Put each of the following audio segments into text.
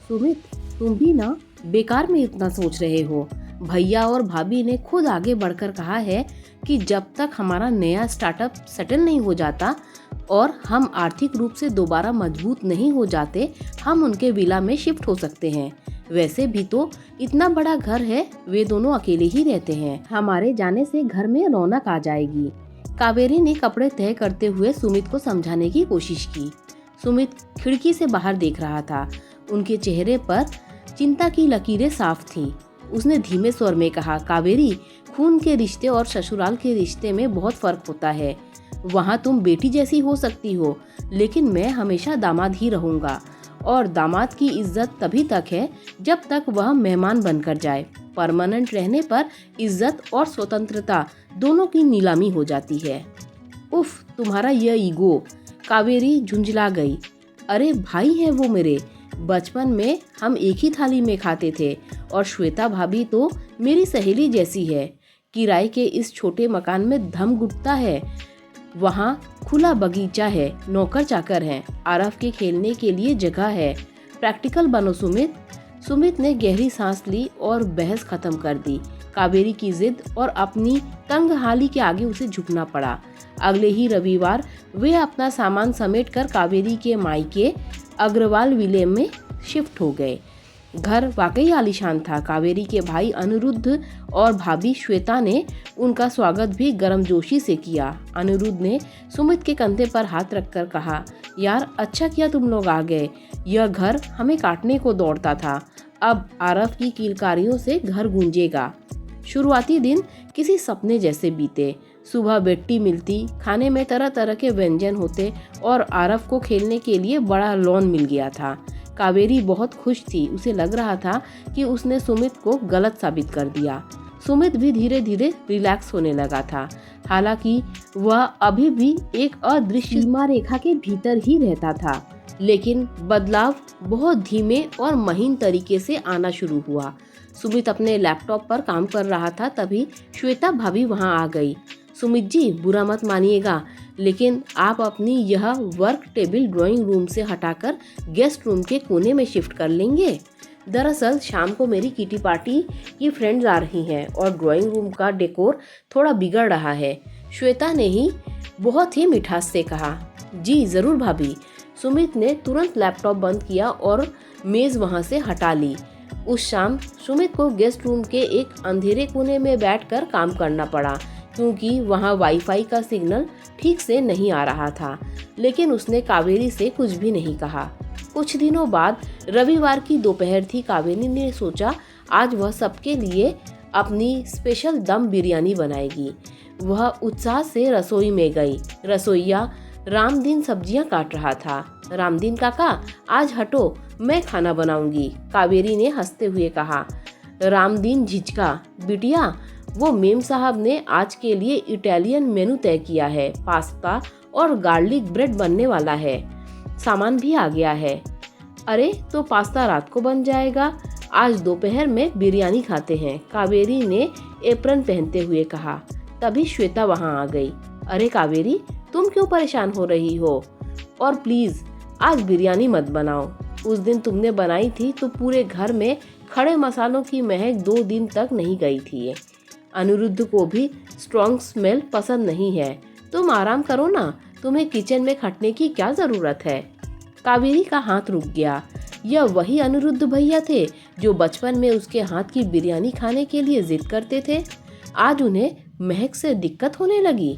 सुमित, तुम भी ना बेकार में इतना सोच रहे हो। भैया और भाभी ने खुद आगे बढ़कर कहा है कि जब तक हमारा नया स्टार्टअप सेटल नहीं हो जाता और हम आर्थिक रूप से दोबारा मजबूत नहीं हो जाते, हम उनके विला में शिफ्ट हो सकते हैं। वैसे भी तो इतना बड़ा घर है, वे दोनों अकेले ही रहते हैं। हमारे जाने से घर में रौनक आ जाएगी। कावेरी ने कपड़े तय करते हुए सुमित को समझाने की कोशिश की। सुमित खिड़की से बाहर देख रहा था। उनके चेहरे पर चिंता की लकीरें साफ थीं। उसने धीमे स्वर में कहा, कावेरी, खून के रिश्ते और ससुराल के रिश्ते में बहुत फर्क होता है। वहाँ तुम बेटी जैसी हो सकती हो, लेकिन मैं हमेशा दामाद ही रहूंगा। और दामाद की इज्जत तभी तक है जब तक वह मेहमान बनकर जाए। परमानेंट रहने पर इज्जत और स्वतंत्रता दोनों की नीलामी हो जाती है। उफ, तुम्हारा यह ईगो। कावेरी झुंझला गई। अरे भाई है वो मेरे। बचपन में हम एक ही थाली में खाते थे और श्वेता भाभी तो मेरी सहेली जैसी है। किराए के इस छोटे मकान में धम घुटता है। वहाँ खुला बगीचा है, नौकर चाकर हैं, आरव के खेलने के लिए जगह है। प्रैक्टिकल बनो सुमित। सुमित ने गहरी सांस ली और बहस खत्म कर दी। कावेरी की जिद और अपनी तंगहाली के आगे उसे झुकना पड़ा। अगले ही रविवार वे अपना सामान समेटकर कावेरी के मायके अग्रवाल विले में शिफ्ट हो गए। घर वाकई आलीशान था। कावेरी के भाई अनिरुद्ध और भाभी श्वेता ने उनका स्वागत भी गर्मजोशी से किया। अनिरुद्ध ने सुमित के कंधे पर हाथ रखकर कहा, यार अच्छा किया तुम लोग आ गए। यह घर हमें काटने को दौड़ता था। अब आरव की किलकारियों से घर गूंजेगा। शुरुआती दिन किसी सपने जैसे बीते। सुबह बेटी मिलती, खाने में तरह तरह के व्यंजन होते और आरव को खेलने के लिए बड़ा लॉन मिल गया था। कावेरी बहुत खुश थी। उसे लग रहा था कि उसने सुमित को गलत साबित कर दिया। सुमित भी धीरे धीरे रिलैक्स होने लगा था। हालांकि वह अभी भी एक अदृश्य सीमा रेखा के भीतर ही रहता था, लेकिन बदलाव बहुत धीमे और महीन तरीके से आना शुरू हुआ। सुमित अपने लैपटॉप पर काम कर रहा था, तभी श्वेता भाभी वहां आ गई। सुमित जी, बुरा मत मानिएगा, लेकिन आप अपनी यह वर्क टेबल ड्राइंग रूम से हटाकर गेस्ट रूम के कोने में शिफ्ट कर लेंगे। दरअसल शाम को मेरी किटी पार्टी की फ्रेंड्स आ रही हैं और ड्राइंग रूम का डेकोर थोड़ा बिगड़ रहा है। श्वेता ने ही बहुत ही मिठास से कहा। जी जरूर भाभी। सुमित ने तुरंत लैपटॉप बंद किया और मेज वहां से हटा ली। उस शाम सुमित को गेस्ट रूम के एक अंधेरे कोने में बैठकर काम करना पड़ा, क्योंकि वहां वाईफाई का सिग्नल ठीक से नहीं आ रहा था। लेकिन उसने कावेरी से कुछ भी नहीं कहा। कुछ दिनों बाद रविवार की दोपहर थी। कावेरी ने सोचा आज वह सबके लिए अपनी स्पेशल दम बिरयानी बनाएगी। वह उत्साह से रसोई में गई। रसोइया रामदीन सब्जियां काट रहा था। रामदीन काका, आज हटो, मैं खाना बनाऊंगी, कावेरी ने हंसते हुए कहा। रामदीन झिझका। बिटिया, वो मेम साहब ने आज के लिए इटालियन मेनू तय किया है। पास्ता और गार्लिक ब्रेड बनने वाला है। सामान भी आ गया है। अरे तो पास्ता रात को बन जाएगा, आज दोपहर में बिरयानी खाते हैं, कावेरी ने एप्रन पहनते हुए कहा। तभी श्वेता वहां आ गई। अरे कावेरी, तुम क्यों परेशान हो रही हो? और प्लीज आज बिरयानी मत बनाओ। उस दिन तुमने बनाई थी तो पूरे घर में खड़े मसालों की महक 2 दिन तक नहीं गई थी। अनिरुद्ध को भी स्ट्रॉन्ग स्मेल पसंद नहीं है। तुम आराम करो ना, तुम्हें किचन में खटने की क्या जरूरत है? कावेरी का हाथ रुक गया। यह वही अनिरुद्ध भैया थे जो बचपन में उसके हाथ की बिरयानी खाने के लिए जिद करते थे। आज उन्हें महक से दिक्कत होने लगी।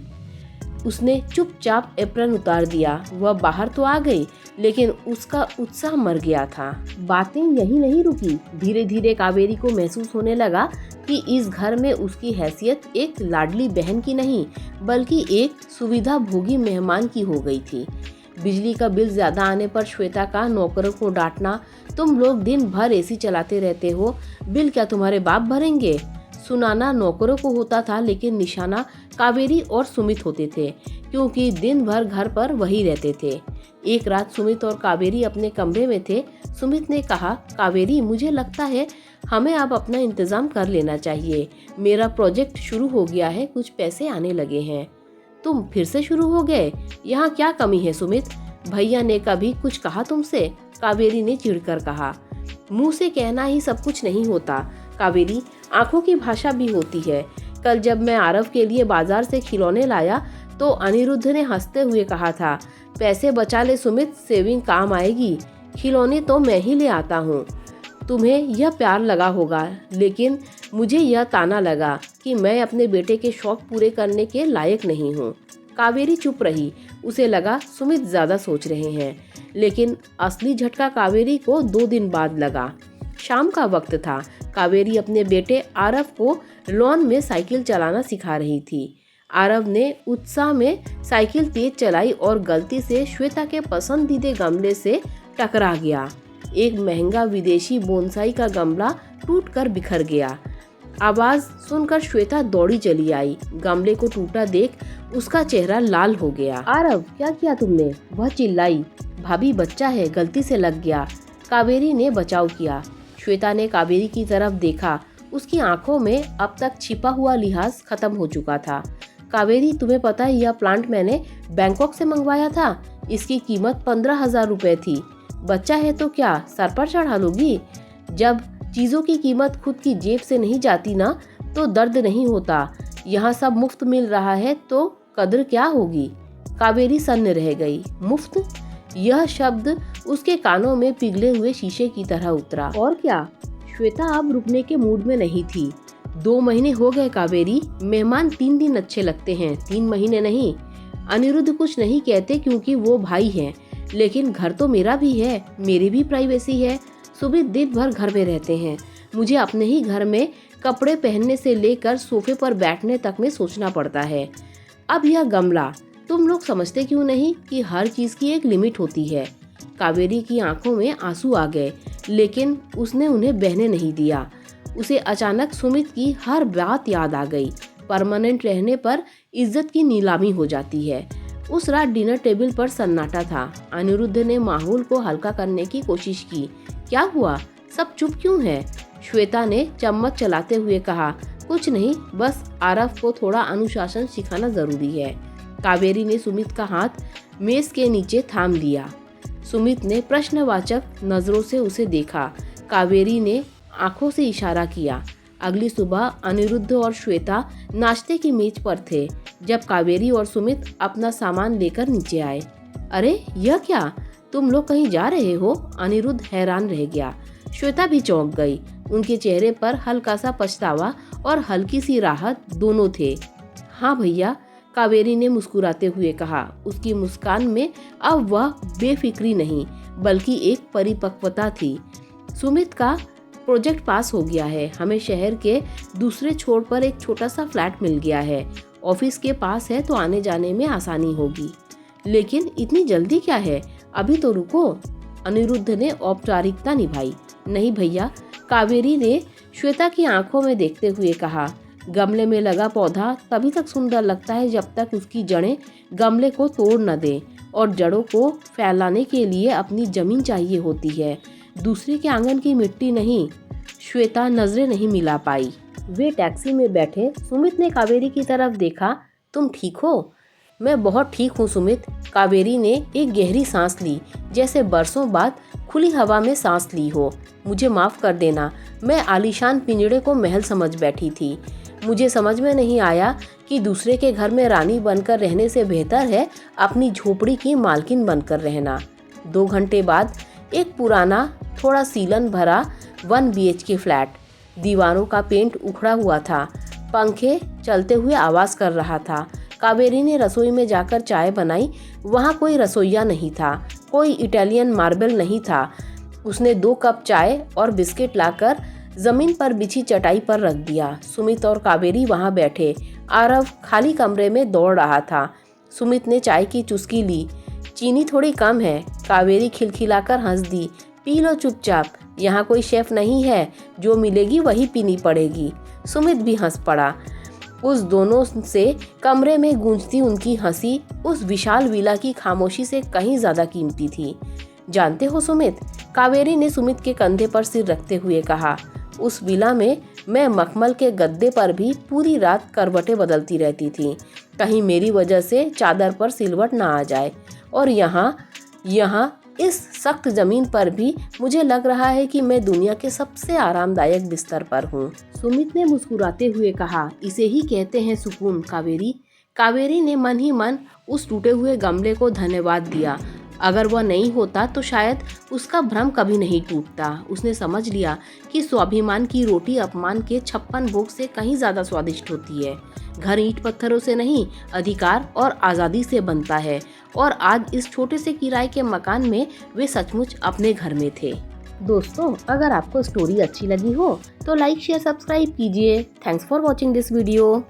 उसने चुपचाप एप्रन उतार दिया। वह बाहर तो आ गई, लेकिन उसका उत्साह मर गया था। बातें यही नहीं रुकी। धीरे धीरे कावेरी को महसूस होने लगा कि इस घर में उसकी हैसियत एक लाडली बहन की नहीं, बल्कि एक सुविधा भोगी मेहमान की हो गई थी। बिजली का बिल ज्यादा आने पर श्वेता का नौकरों को डांटना, तुम लोग दिन भर एसी चलाते रहते हो, बिल क्या तुम्हारे बाप भरेंगे, सुनाना नौकरों को होता था, लेकिन निशाना कावेरी और सुमित होते थे, क्योंकि दिन भर घर पर वही रहते थे। एक रात सुमित और कावेरी अपने कमरे में थे। सुमित ने कहा, कावेरी, मुझे लगता है हमें अब अपना इंतजाम कर लेना चाहिए। मेरा प्रोजेक्ट शुरू हो गया है, कुछ पैसे आने लगे हैं। तुम फिर से शुरू हो गए? यहाँ क्या कमी है सुमित? भैया ने कभी कुछ कहा तुमसे? कावेरी ने चिढ़कर कहा। मुंह से कहना ही सब कुछ नहीं होता कावेरी, आंखों की भाषा भी होती है। कल जब मैं आरव के लिए बाजार से खिलौने लाया तो अनिरुद्ध ने हंसते हुए कहा था, पैसे बचा ले सुमित, सेविंग काम आएगी। खिलौने तो मैं ही ले आता हूँ। तुम्हें यह प्यार लगा होगा, लेकिन मुझे यह ताना लगा कि मैं अपने बेटे के शौक पूरे करने के लायक नहीं हूँ। कावेरी चुप रही। उसे लगा सुमित ज्यादा सोच रहे हैं, लेकिन असली झटका कावेरी को 2 दिन बाद लगा। शाम का वक्त था। कावेरी अपने बेटे आरव को लॉन में साइकिल चलाना सिखा रही थी। आरव ने उत्साह में साइकिल तेज चलाई और गलती से श्वेता के पसंदीदे गमले से टकरा गया। एक महंगा विदेशी बोनसाई का गमला टूटकर बिखर गया। आवाज सुनकर श्वेता दौड़ी चली आई। गमले को टूटा देख उसका चेहरा लाल हो गया। आरव, क्या किया तुमने? वह चिल्लाई। भाभी, बच्चा है, गलती से लग गया। कावेरी ने बचाव किया। श्वेता ने कावेरी की तरफ देखा। उसकी आंखों में अब तक छिपा हुआ लिहाज खत्म हो चुका था। कावेरी, तुम्हें पता है यह प्लांट मैंने बैंकॉक से मंगवाया था। इसकी कीमत 15,000 रुपए थी। बच्चा है तो क्या सर पर चढ़ा लोगी? जब चीजों की कीमत खुद की जेब से नहीं जाती ना, तो दर्द नहीं होता। यहाँ सब मुफ्त मिल रहा है तो कद्र क्या होगी? कावेरी सन्न रह गई। मुफ्त? यह शब्द उसके कानों में पिघले हुए शीशे की तरह उतरा। और क्या? श्वेता अब रुकने के मूड में नहीं थी। 2 महीने हो गए कावेरी। मेहमान 3 दिन अच्छे लगते हैं, 3 महीने नहीं। अनिरुद्ध कुछ नहीं कहते क्योंकि वो भाई हैं, लेकिन घर तो मेरा भी है, मेरी भी प्राइवेसी है। सुबह दिन भर घर में रहते हैं। मुझे अपने ही घर में कपड़े पहनने से लेकर सोफे पर बैठने तक में सोचना पड़ता है। अब यह गमला, तुम लोग समझते क्यों नहीं कि हर चीज की एक लिमिट होती है? कावेरी की आंखों में आंसू आ गए, लेकिन उसने उन्हें बहने नहीं दिया। उसे अचानक सुमित की हर बात याद आ गई। परमानेंट रहने पर इज्जत की नीलामी हो जाती है। उस रात डिनर टेबल पर सन्नाटा था। अनिरुद्ध ने माहौल को हल्का करने की कोशिश की। क्या हुआ? सब चुप क्यों है? श्वेता ने चम्मच चलाते हुए कहा, कुछ नहीं, बस आरव को थोड़ा अनुशासन सिखाना जरूरी है। कावेरी ने सुमित का हाथ मेज के नीचे थाम लिया। सुमित ने प्रश्नवाचक नजरों से उसे देखा। कावेरी ने आंखों से इशारा किया। अगली सुबह अनिरुद्ध और श्वेता नाश्ते की मेज पर थे जब कावेरी और सुमित अपना सामान लेकर नीचे आए। अरे, यह क्या? तुम लोग कहीं जा रहे हो? अनिरुद्ध हैरान रह गया। श्वेता भी चौंक गई। उनके चेहरे पर हल्का सा पछतावा और हल्की सी राहत दोनों थे। हाँ भैया, कावेरी ने मुस्कुराते हुए कहा। उसकी मुस्कान में अब वह बेफिक्री नहीं, बल्कि एक परिपक्वता थी। सुमित का प्रोजेक्ट पास हो गया है। हमें शहर के दूसरे छोर पर एक छोटा सा फ्लैट मिल गया है। ऑफिस के पास है तो आने जाने में आसानी होगी। लेकिन इतनी जल्दी क्या है? अभी तो रुको। अनिरुद्ध ने औपचारिकता निभाई। नहीं भैया, कावेरी ने श्वेता की आंखों में देखते हुए कहा। गमले में लगा पौधा तभी तक सुंदर लगता है जब तक उसकी जड़ें गमले को तोड़ न दें, और जड़ों को फैलाने के लिए अपनी जमीन चाहिए होती है, दूसरे के आंगन की मिट्टी नहीं। श्वेता नजरें नहीं मिला पाई। वे टैक्सी में बैठे। सुमित ने कावेरी की तरफ देखा। तुम ठीक हो? मैं बहुत ठीक हूँ सुमित। कावेरी ने एक गहरी सांस ली, जैसे बरसों बाद खुली हवा में सांस ली हो। मुझे माफ कर देना, मैं आलीशान पिंजड़े को महल समझ बैठी थी। मुझे समझ में नहीं आया कि दूसरे के घर में रानी बनकर रहने से बेहतर है अपनी झोपड़ी की मालकिन बनकर रहना। 2 घंटे बाद एक पुराना, थोड़ा सीलन भरा 1 BHK फ्लैट। दीवारों का पेंट उखड़ा हुआ था। पंखे चलते हुए आवाज कर रहा था। कावेरी ने रसोई में जाकर चाय बनाई। वहाँ कोई रसोइया नहीं था, कोई इटालियन मार्बल नहीं था। उसने 2 कप चाय और बिस्किट लाकर जमीन पर बिछी चटाई पर रख दिया। सुमित और कावेरी वहाँ बैठे। आरव खाली कमरे में दौड़ रहा था। सुमित ने चाय की चुस्की ली। चीनी थोड़ी कम है। कावेरी खिलखिलाकर हंस दी। पी लो चुपचाप, यहाँ कोई शेफ नहीं है, जो मिलेगी वही पीनी पड़ेगी। सुमित भी हंस पड़ा। उस दोनों से कमरे में गूंजती उनकी हंसी उस विशाल विला की खामोशी से कहीं ज्यादा कीमती थी। जानते हो सुमित, कावेरी ने सुमित के कंधे पर सिर रखते हुए कहा, उस विला में मैं मखमल के गद्दे पर भी पूरी रात करवटें बदलती रहती थी, कहीं मेरी वजह से चादर पर सिलवट ना आ जाए। और यहाँ इस सख्त जमीन पर भी मुझे लग रहा है कि मैं दुनिया के सबसे आरामदायक बिस्तर पर हूँ। सुमित ने मुस्कुराते हुए कहा, इसे ही कहते हैं सुकून कावेरी। कावेरी ने मन ही मन उस टूटे हुए गमले को धन्यवाद दिया। अगर वह नहीं होता तो शायद उसका भ्रम कभी नहीं टूटता। उसने समझ लिया कि स्वाभिमान की रोटी अपमान के 56 भोग से कहीं ज्यादा स्वादिष्ट होती है। घर ईंट पत्थरों से नहीं, अधिकार और आज़ादी से बनता है। और आज इस छोटे से किराए के मकान में वे सचमुच अपने घर में थे। दोस्तों, अगर आपको स्टोरी अच्छी लगी हो तो लाइक शेयर सब्सक्राइब कीजिए। Thanks for watching this video.